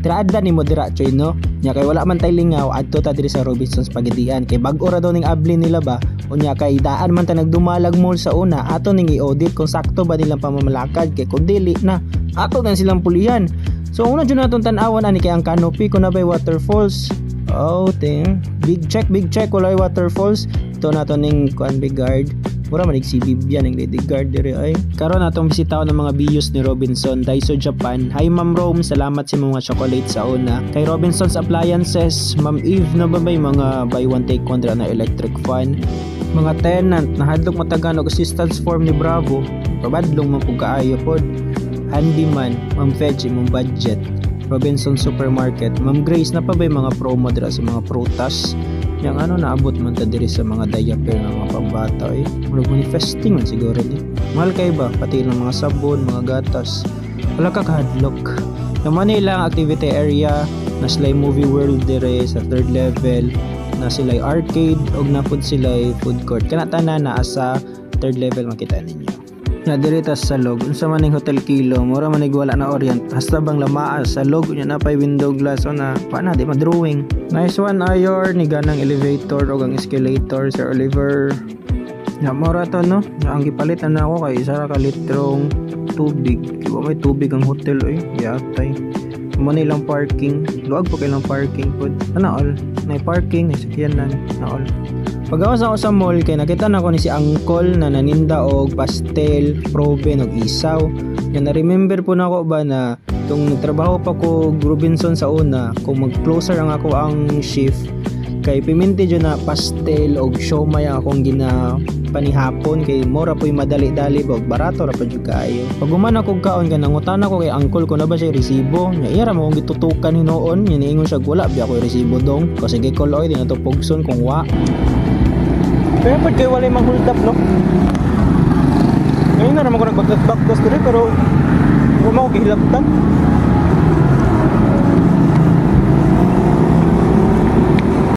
tiraada ni mo dira choy no. Nya kay wala man tay lingaw adto ta diri sa Robinsons Pagadian kay bag-o ra daw ning abli nila ba. Unya kay daan man ta nagdumalag mall sa una ato ning i-audit kung sakto ba nilang pamamalakad kay kung dili na ato na silang pulihan. So una jud naton tan-awan ani kay ang canopy kun nabay waterfalls. Oh, ting. Big check wala waterfalls. Ito nato ning kuan big guard. Mura man si Bibian ang lady guard dire ay. Karon atong bisitaw ng mga bios ni Robinson Daiso Japan. Hi Ma'am Rome, salamat sa mga chocolate sa una. Kay Robinson's Appliances, Ma'am Eve na ba may mga buy one take one na electric fan. Mga tenant nahadlok matagan og assistance form ni Bravo. Pabadlong man pug kaayo pod. Handyman, Ma'am Veggie, Ma'am Budget. Robinson Supermarket, Ma'am Grace na pa ba mga promo dira sa mga prutas. Yang ano naabot man ta diri sa mga diaper ng mga pambata eh. Murag manifesting man siguro di. Mahal kay ba pati ng mga sabon, mga gatas. Wala ka kahadlok. Naman nila ang activity area na sila movie world dire sa third level, na sila arcade og napud sila food court. Kana tanan naa sa third level makita ninyo. Na diri ta sa log unsa man ning Hotel Kilo mura man wala na orient hasta bang lamaa sa log nya na pay window glass o na paana di ma-drawing. Nice one ayor ni ganang elevator o ang escalator Sir Oliver. Ya mura to no. Ang gipalit na ako kay isa ra ka litrong tubig. Wa may tubig ang hotel oy. Yatay. Mo nilang parking. Luag po kailang parking pod. Ana all. May parking, may sakyanan, na all. Pagawas ako sa mall kay nakita na ko ni si Uncle na naninda og pastel, proben og isaw. Yan na-remember po na ako ba na tung nagtrabaho pa ko Robinson sa una, kung mag-closer ang ako ang shift kay piminti dyan na pastel og siomay ang akong ginapanihapon kay mora po'y madali-dali ba barato ra pa jud kaayo. Pag human ako kaon ka nangutan ako kay Uncle ko na ba siya resibo nya iya ra mo akong gitutukan hinoon nya niingon siya wala bi ako resibo dong kasi sige ko loy din ato pugson kung wa. Kaya pag kayo walay mang hold up no. Ngayon na naman ko nagbagdas-bagdas dire pero huwag mo ako kihilaptan.